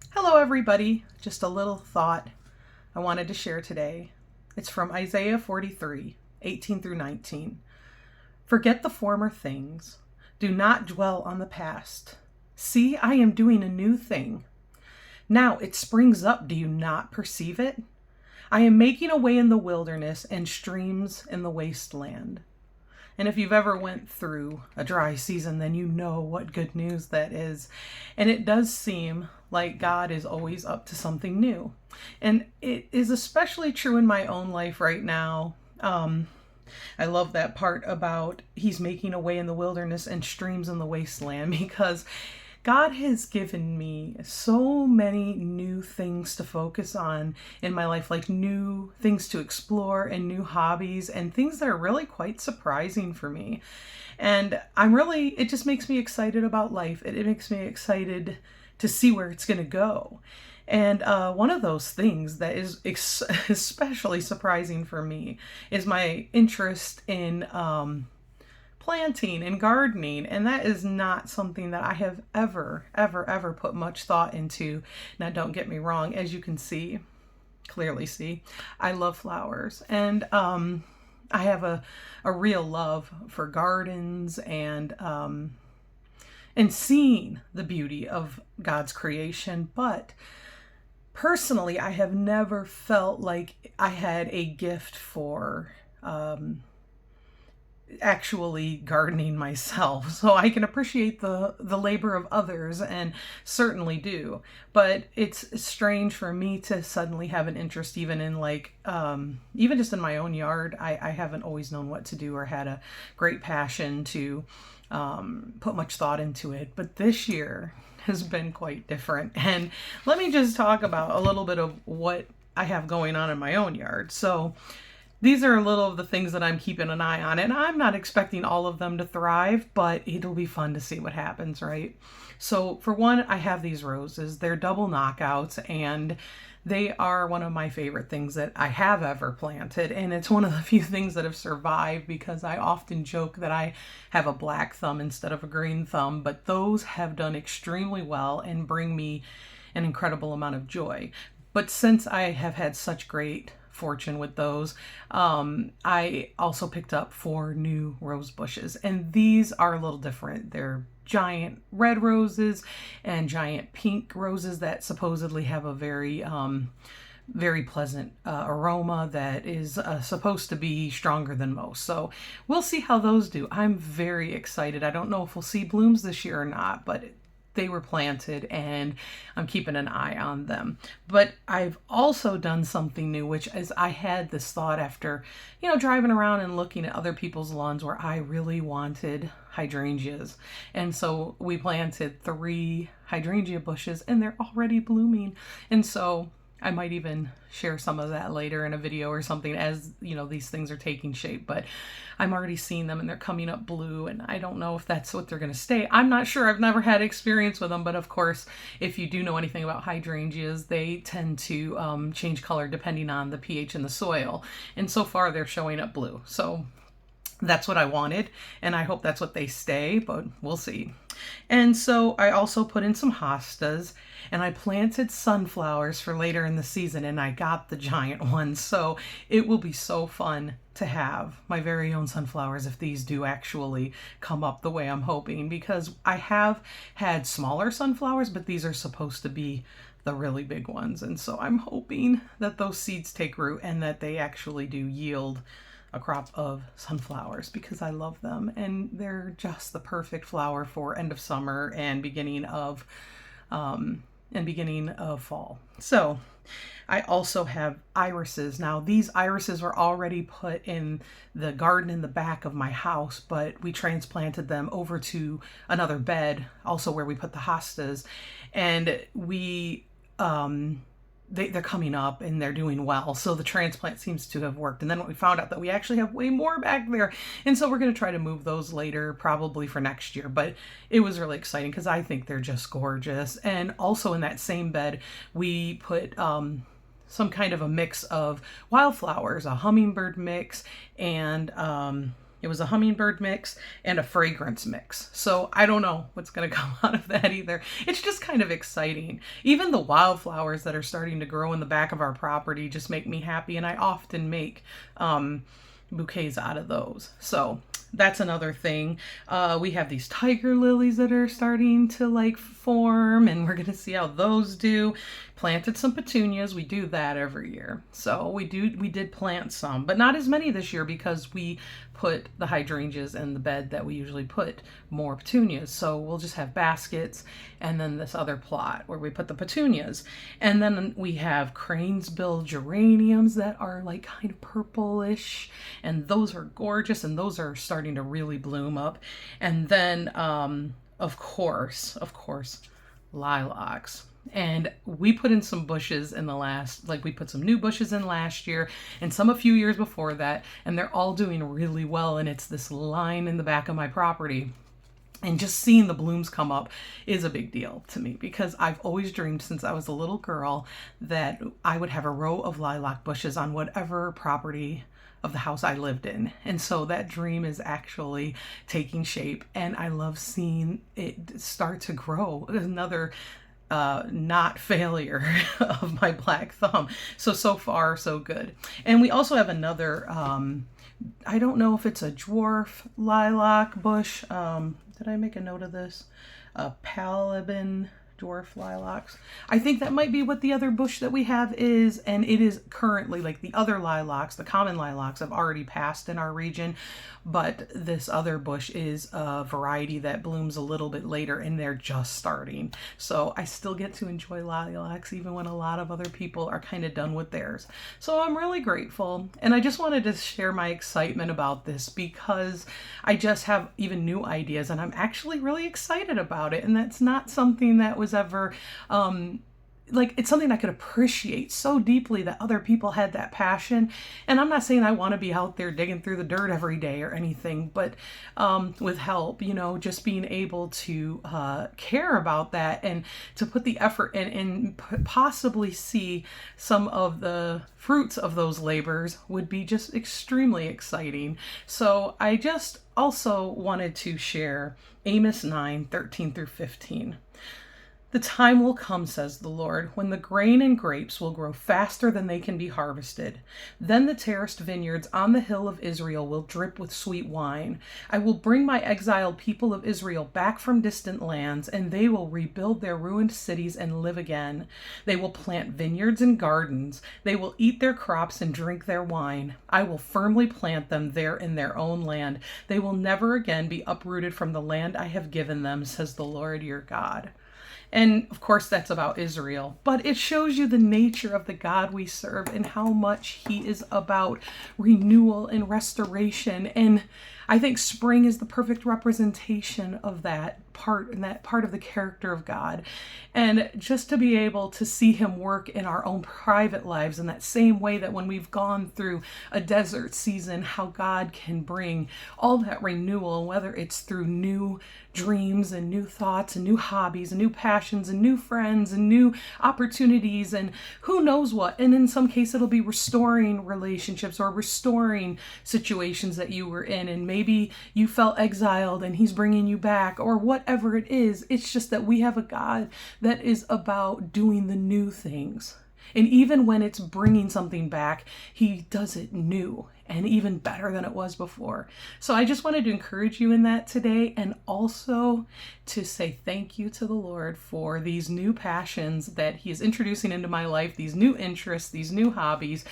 Hello, everybody. Just a little thought I wanted to share today. It's from Isaiah 43, 18 through 19. Forget the former things. Do not dwell on the past. See, I am doing a new thing. Now it springs up. Do you not perceive it? I am making a way in the wilderness and streams in the wasteland. And if you've ever went through a dry season, then you know what good news that is. And it does seem like God is always up to something new. And it is especially true in my own life right now. I love that part about he's making a way in the wilderness and streams in the wasteland because God has given me so many new things to focus on in my life, like new things to explore and new hobbies and things that are really quite surprising for me. And it just makes me excited about life. It makes me excited to see where it's going to go. And one of those things that is especially surprising for me is my interest in planting and gardening, and that is not something that I have ever put much thought into. Now, don't get me wrong, as you can clearly see, I love flowers, and I have a real love for gardens and seeing the beauty of God's creation. But personally, I have never felt like I had a gift for actually gardening myself. So I can appreciate the labor of others, and certainly do. But it's strange for me to suddenly have an interest even in even just in my own yard. I haven't always known what to do or had a great passion to put much thought into it. But this year has been quite different. And let me just talk about a little bit of what I have going on in my own yard. So these are a little of the things that I'm keeping an eye on, and I'm not expecting all of them to thrive, but it'll be fun to see what happens, right? So for one, I have these roses. They're double knockouts, and they are one of my favorite things that I have ever planted, and it's one of the few things that have survived because I often joke that I have a black thumb instead of a green thumb, but those have done extremely well and bring me an incredible amount of joy. But since I have had such great fortune with those, I also picked up 4 new rose bushes, and these are a little different. They're giant red roses and giant pink roses that supposedly have a very pleasant aroma that is supposed to be stronger than most. So we'll see how those do. I'm very excited. I don't know if we'll see blooms this year or not, but they were planted and I'm keeping an eye on them. But I've also done something new, which is I had this thought after, driving around and looking at other people's lawns where I really wanted hydrangeas. And so we planted 3 hydrangea bushes and they're already blooming. And so I might even share some of that later in a video or something as, these things are taking shape. But I'm already seeing them and they're coming up blue, and I don't know if that's what they're going to stay. I'm not sure. I've never had experience with them. But of course, if you do know anything about hydrangeas, they tend to change color depending on the pH in the soil. And so far, they're showing up blue. So that's what I wanted, and I hope that's what they stay, but we'll see. And so I also put in some hostas, and I planted sunflowers for later in the season, and I got the giant ones. So it will be so fun to have my very own sunflowers if these do actually come up the way I'm hoping, because I have had smaller sunflowers, but these are supposed to be the really big ones. And so I'm hoping that those seeds take root and that they actually do yield a crop of sunflowers, because I love them and they're just the perfect flower for end of summer and beginning of fall. So I also have irises. Now these irises were already put in the garden in the back of my house, but we transplanted them over to another bed, also where we put the hostas, and they're coming up and they're doing well. So the transplant seems to have worked. And then we found out that we actually have way more back there. And so we're going to try to move those later, probably for next year. But it was really exciting because I think they're just gorgeous. And also in that same bed, we put some kind of a mix of wildflowers, a hummingbird mix, and It was a hummingbird mix and a fragrance mix. So I don't know what's going to come out of that either. It's just kind of exciting. Even the wildflowers that are starting to grow in the back of our property just make me happy. And I often make bouquets out of those. So that's another thing. We have these tiger lilies that are starting to like form, and we're gonna see how those do. Planted some petunias. We do that every year. So we did plant some, but not as many this year because we put the hydrangeas in the bed that we usually put more petunias. So we'll just have baskets and then this other plot where we put the petunias. And then we have cranesbill geraniums that are like kind of purplish, and those are gorgeous, and those are starting to really bloom up. And then of course, lilacs. And we put in some bushes in the last, like we put some new bushes in last year and some a few years before that, and they're all doing really well. And it's this line in the back of my property. And just seeing the blooms come up is a big deal to me, because I've always dreamed since I was a little girl that I would have a row of lilac bushes on whatever property of the house I lived in. And so that dream is actually taking shape, and I love seeing it start to grow. Another not failure of my black thumb. So far, so good. And we also have another, I don't know if it's a dwarf lilac bush. Did I make a note of this? Palabin dwarf lilacs. I think that might be what the other bush that we have is, and it is currently like the other lilacs, the common lilacs have already passed in our region, but this other bush is a variety that blooms a little bit later, and they're just starting. So I still get to enjoy lilacs even when a lot of other people are kind of done with theirs. So I'm really grateful, and I just wanted to share my excitement about this because I just have even new ideas, and I'm actually really excited about it. And that's not something that was ever like, it's something I could appreciate so deeply, that other people had that passion. And I'm not saying I want to be out there digging through the dirt every day or anything, but with help, just being able to care about that and to put the effort in and possibly see some of the fruits of those labors would be just extremely exciting. So I just also wanted to share Amos 9:13-15. The time will come, says the Lord, when the grain and grapes will grow faster than they can be harvested. Then the terraced vineyards on the hill of Israel will drip with sweet wine. I will bring my exiled people of Israel back from distant lands, and they will rebuild their ruined cities and live again. They will plant vineyards and gardens. They will eat their crops and drink their wine. I will firmly plant them there in their own land. They will never again be uprooted from the land I have given them, says the Lord your God. And of course, that's about Israel, but it shows you the nature of the God we serve and how much he is about renewal and restoration. And I think spring is the perfect representation of that part, and that part of the character of God. And just to be able to see him work in our own private lives in that same way that when we've gone through a desert season, how God can bring all that renewal, whether it's through new dreams and new thoughts and new hobbies and new passions and new friends and new opportunities and who knows what. And in some case, it'll be restoring relationships or restoring situations that you were in, and maybe you felt exiled and he's bringing you back, or whatever it is. It's just that we have a God that is about doing the new things. And even when it's bringing something back, he does it new and even better than it was before. So I just wanted to encourage you in that today, and also to say thank you to the Lord for these new passions that he is introducing into my life, these new interests, these new hobbies.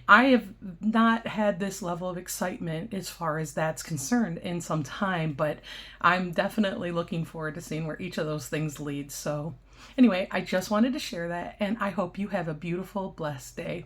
I have not had this level of excitement as far as that's concerned in some time, but I'm definitely looking forward to seeing where each of those things leads. So anyway, I just wanted to share that, and I hope you have a beautiful, blessed day.